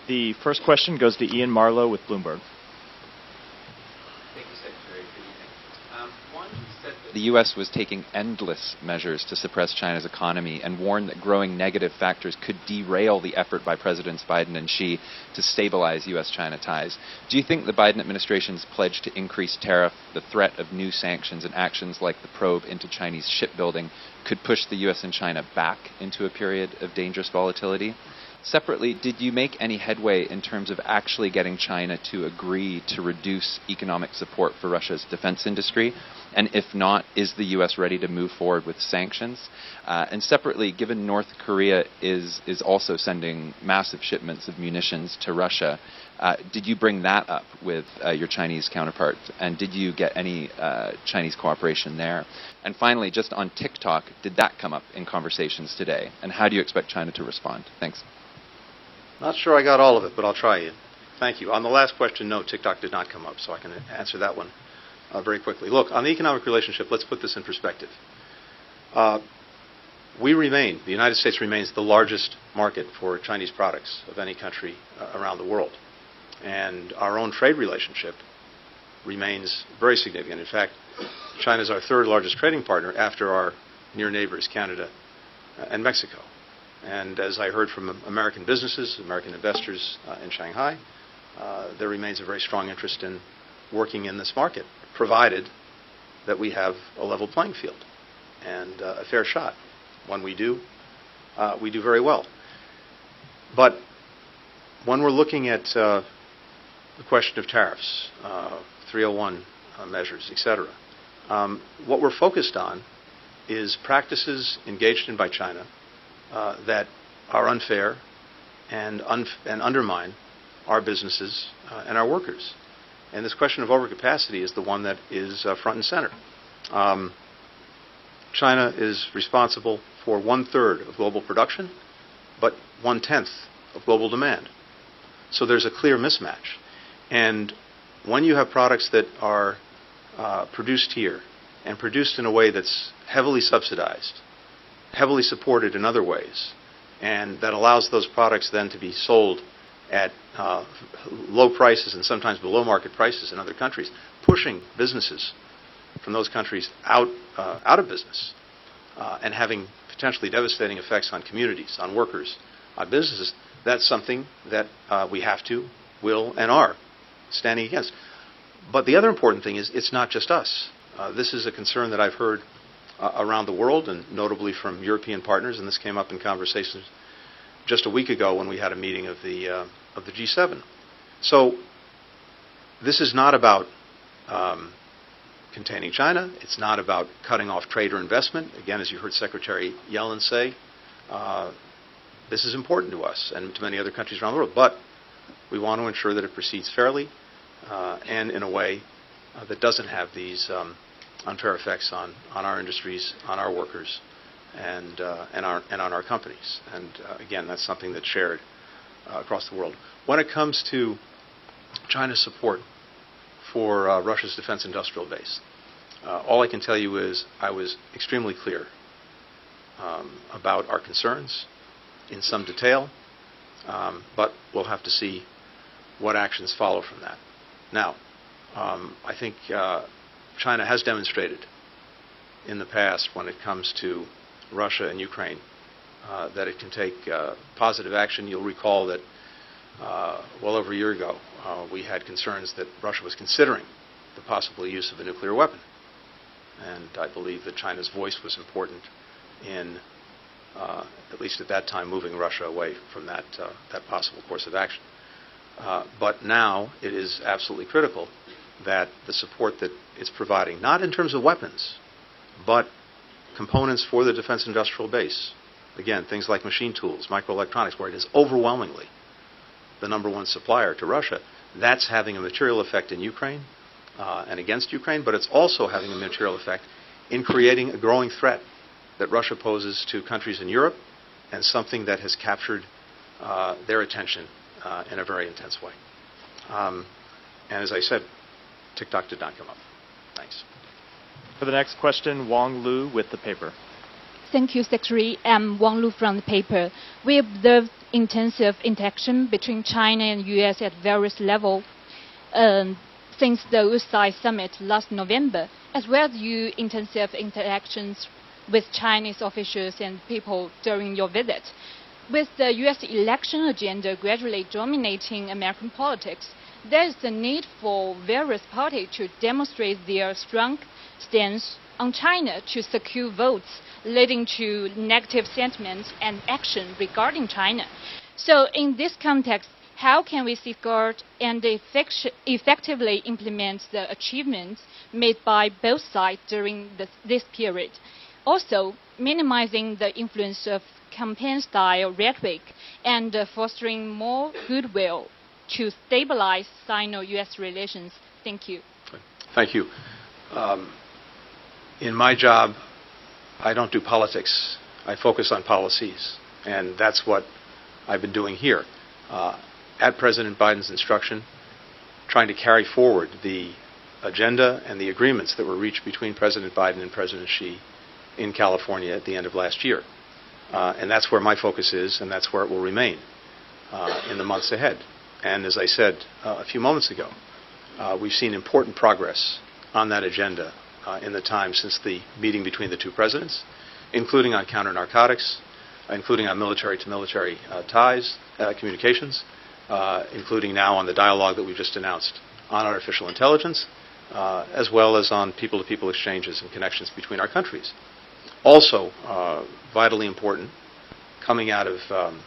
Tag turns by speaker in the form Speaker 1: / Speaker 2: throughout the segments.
Speaker 1: The first question goes to Ian Marlowe with Bloomberg.
Speaker 2: Thank you, Secretary. Good evening. One, you said that the U.S. was taking endless measures to suppress China's economy and warned that growing negative factors could derail the effort by Presidents Biden and Xi to stabilize U.S.-China ties. Do you think the Biden administration's pledge to increase tariff, the threat of new sanctions, and actions like the probe into Chinese shipbuilding could push the U.S. and China back into a period of dangerous volatility? Separately, did you make any headway in terms of actually getting China to agree to reduce economic support for Russia's defense industry? And if not, is the U.S. ready to move forward with sanctions? And separately, given North Korea is also sending massive shipments of munitions to Russia, did you bring that up with your Chinese counterpart? And did you get any Chinese cooperation there? And finally, just on TikTok, did that come up in conversations today? And how do you expect China to respond? Thanks.
Speaker 3: Not sure I got all of it, but I'll try you. Thank you. On the last question, no, TikTok did not come up, so I can answer that one very quickly. Look, on the economic relationship, let's put this in perspective. The United States remains the largest market for Chinese products of any country around the world. And our own trade relationship remains very significant. In fact, China is our third largest trading partner after our near neighbors, Canada and Mexico. And as I heard from American businesses, American investors in Shanghai, there remains a very strong interest in working in this market, provided that we have a level playing field and a fair shot. When we do very well. But when we're looking at the question of tariffs, 301 measures, etc., what we're focused on is practices engaged in by China that are unfair and undermine our businesses and our workers. And this question of overcapacity is the one that is front and center. China is responsible for 1/3 of global production, but 1/10 of global demand. So there's a clear mismatch. And when you have products that are produced here and produced in a way that's heavily subsidized, heavily supported in other ways, and that allows those products then to be sold at low prices and sometimes below market prices in other countries, pushing businesses from those countries out of business and having potentially devastating effects on communities, on workers, on businesses, that's something that we have to, will, and are standing against. But the other important thing is it's not just us. This is a concern that I've heard around the world, and notably from European partners, and this came up in conversations just a week ago when we had a meeting of the G7. So this is not about containing China. It's not about cutting off trade or investment. Again, as you heard Secretary Yellen say, this is important to us and to many other countries around the world. But we want to ensure that it proceeds fairly and in a way that doesn't have these unfair effects on our industries, on our workers, and on our companies. And again, that's something that's shared across the world. When it comes to China's support for Russia's defense industrial base, all I can tell you is I was extremely clear about our concerns in some detail, but we'll have to see what actions follow from that. Now, I think China has demonstrated in the past when it comes to Russia and Ukraine that it can take positive action. You'll recall that well over a year ago we had concerns that Russia was considering the possible use of a nuclear weapon. And I believe that China's voice was important in, at least at that time, moving Russia away from that possible course of action. But now it is absolutely critical that the support that it's providing, not in terms of weapons, but components for the defense industrial base, again, things like machine tools, microelectronics, where it is overwhelmingly the #1 supplier to Russia, that's having a material effect in Ukraine and against Ukraine, but it's also having a material effect in creating a growing threat that Russia poses to countries in Europe, and something that has captured their attention in a very intense way. And as I said, TikTok did not come up. Thanks.
Speaker 1: For the next question, Wong Lu with The Paper.
Speaker 4: Thank you, Secretary. I'm Wang Lu from The Paper. We observed intensive interaction between China and U.S. at various levels since the Ursai summit last November, as well as your intensive interactions with Chinese officials and people during your visit. With the U.S. election agenda gradually dominating American politics, there is the need for various parties to demonstrate their strong stance on China to secure votes, leading to negative sentiments and action regarding China. So in this context, how can we safeguard and effectively implement the achievements made by both sides during this period? Also, minimizing the influence of campaign-style rhetoric and fostering more goodwill to stabilize Sino-U.S. relations. Thank you.
Speaker 3: Thank you. In my job, I don't do politics. I focus on policies, and that's what I've been doing here. At President Biden's instruction, trying to carry forward the agenda and the agreements that were reached between President Biden and President Xi in California at the end of last year. And that's where my focus is, and that's where it will remain in the months ahead. And as I said a few moments ago, we've seen important progress on that agenda in the time since the meeting between the two presidents, including on counter-narcotics, including on military-to-military ties, communications, including now on the dialogue that we've just announced on artificial intelligence, as well as on people-to-people exchanges and connections between our countries. Also, vitally important, coming out of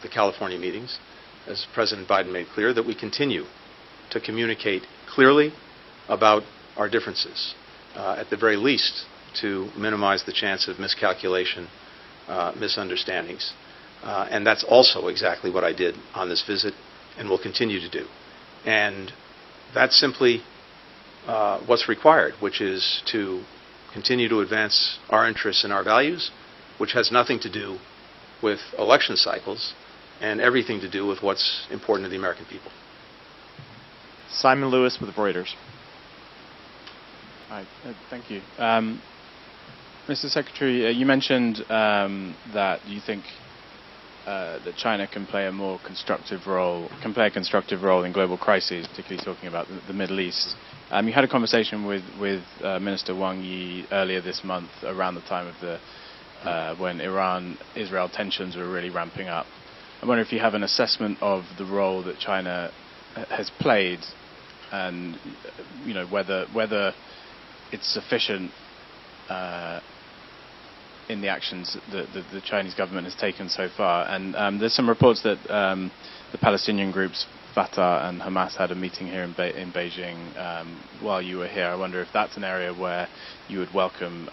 Speaker 3: the California meetings, as President Biden made clear, that we continue to communicate clearly about our differences, at the very least to minimize the chance of miscalculation, misunderstandings. And that's also exactly what I did on this visit and will continue to do. And that's simply what's required, which is to continue to advance our interests and our values, which has nothing to do with election cycles and everything to do with what's important to the American people.
Speaker 1: Simon Lewis with Reuters.
Speaker 5: Hi, thank you. Mr. Secretary, you mentioned that you think that China can play a constructive role in global crises, particularly talking about the Middle East. You had a conversation with Minister Wang Yi earlier this month, around the time of when Iran-Israel tensions were really ramping up. I wonder if you have an assessment of the role that China has played, and whether it's sufficient in the actions that the Chinese government has taken so far. And there's some reports that the Palestinian groups Fatah and Hamas had a meeting here in Beijing while you were here. I wonder if that's an area where you would welcome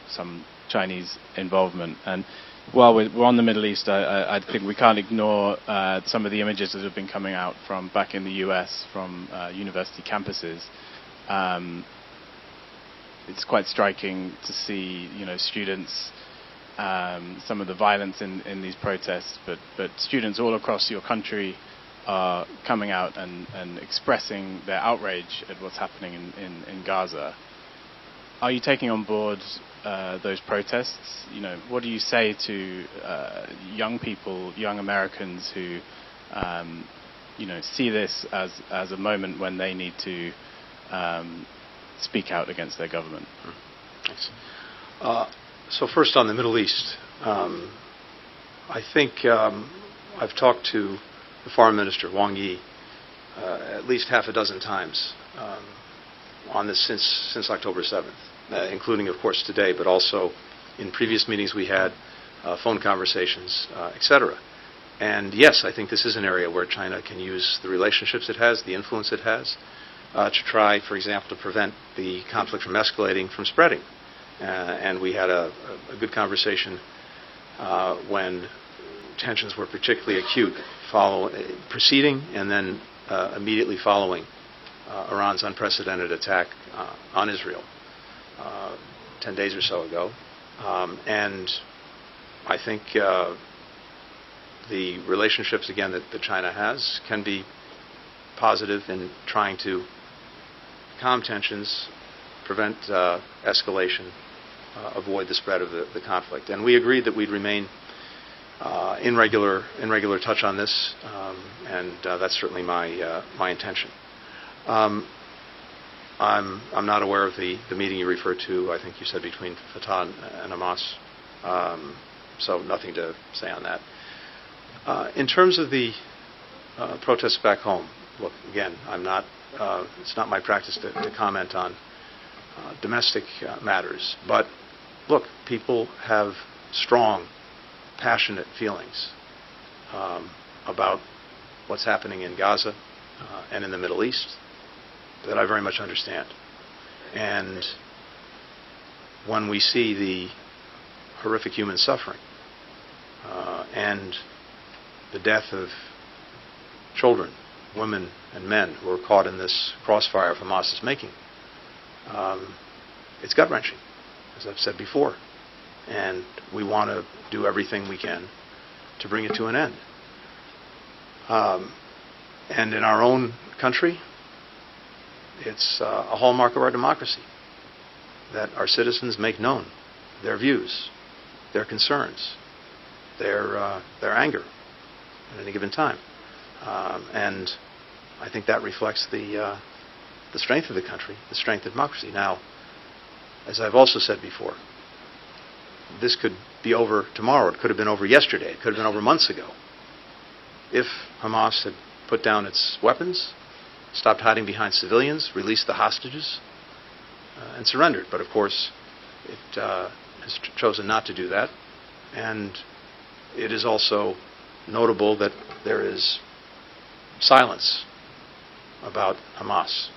Speaker 5: some Chinese involvement. And while we're on the Middle East, I think we can't ignore some of the images that have been coming out from back in the US from university campuses. It's quite striking to see, students, some of the violence in these protests, but students all across your country are coming out and expressing their outrage at what's happening in Gaza. Are you taking on board those protests? What do you say to young people, young Americans who, see this as a moment when they need to speak out against their government?
Speaker 3: Thanks. So first on the Middle East, I think I've talked to the Foreign Minister, Wang Yi, at least half a dozen times on this since October 7th, including, of course, today, but also in previous meetings we had, phone conversations, etc. And yes, I think this is an area where China can use the relationships it has, the influence it has, to try, for example, to prevent the conflict from escalating, from spreading. And we had a good conversation when tensions were particularly acute, preceding and then immediately following Iran's unprecedented attack on Israel 10 days or so ago. And I think the relationships, again, that China has can be positive in trying to calm tensions, prevent escalation, avoid the spread of the conflict. And we agreed that we'd remain in regular touch on this, and that's certainly my intention. I'm not aware of the meeting you referred to. I think you said between Fatah and Hamas, so nothing to say on that. In terms of the protests back home, look, again, it's not my practice to comment on domestic matters, but look, people have strong, passionate feelings about what's happening in Gaza and in the Middle East that I very much understand. And when we see the horrific human suffering and the death of children, women, and men who are caught in this crossfire of Hamas is making, it's gut-wrenching, as I've said before. And we want to do everything we can to bring it to an end. And in our own country, it's a hallmark of our democracy that our citizens make known their views, their concerns, their anger at any given time. And I think that reflects the strength of the country, the strength of democracy. Now, as I've also said before, this could be over tomorrow. It could have been over yesterday. It could have been over months ago. If Hamas had put down its weapons, stopped hiding behind civilians, released the hostages, and surrendered. But of course, it has chosen not to do that. And it is also notable that there is silence about Hamas.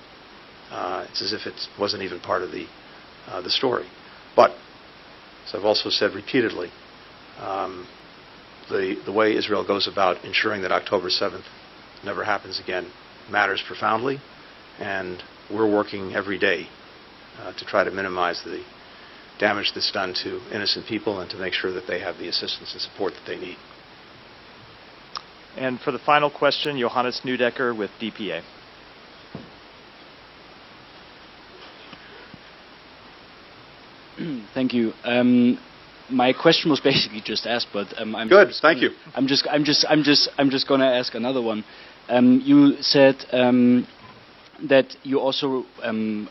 Speaker 3: It's as if it wasn't even part of the story. But, as I've also said repeatedly, the way Israel goes about ensuring that October 7th never happens again matters profoundly, and we're working every day to try to minimize the damage that's done to innocent people and to make sure that they have the assistance and support that they need.
Speaker 1: And for the final question, Johannes Neudecker with DPA.
Speaker 6: Thank you. My question was basically just asked, but I'm
Speaker 3: good. Thank you.
Speaker 6: I'm just going to ask another one. You said that you also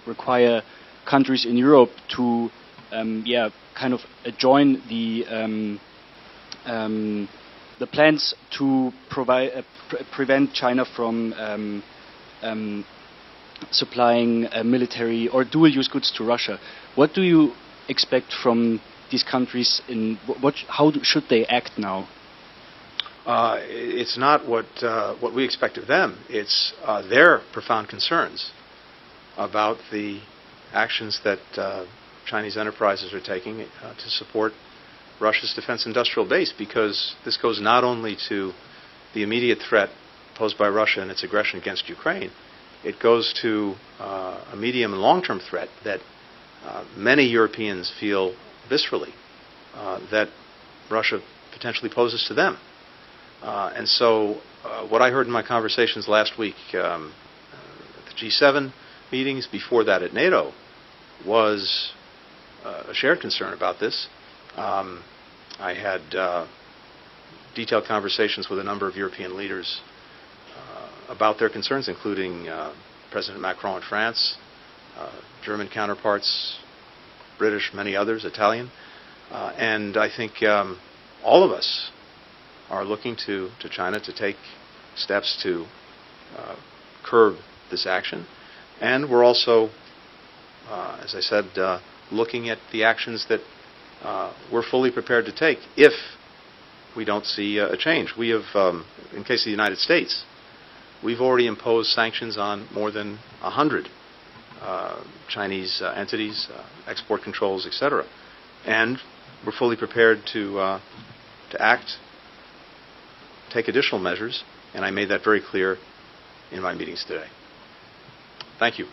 Speaker 6: require countries in Europe to, kind of join the plans to prevent China from supplying military or dual-use goods to Russia. What do you expect from these countries? How should they act now?
Speaker 3: It's not what we expect of them. It's their profound concerns about the actions that Chinese enterprises are taking to support Russia's defense industrial base, because this goes not only to the immediate threat posed by Russia and its aggression against Ukraine, it goes to a medium and long-term threat that many Europeans feel viscerally that Russia potentially poses to them. And so what I heard in my conversations last week at the G7 meetings, before that at NATO, was a shared concern about this. I had detailed conversations with a number of European leaders about their concerns, including President Macron in France, German counterparts, British, many others, Italian. And I think all of us are looking to China to take steps to curb this action. And we're also, as I said, looking at the actions that we're fully prepared to take if we don't see a change. We have, in case of the United States, we've already imposed sanctions on more than 100 Chinese entities, export controls, etc. And we're fully prepared to act, take additional measures, and I made that very clear in my meetings today. Thank you.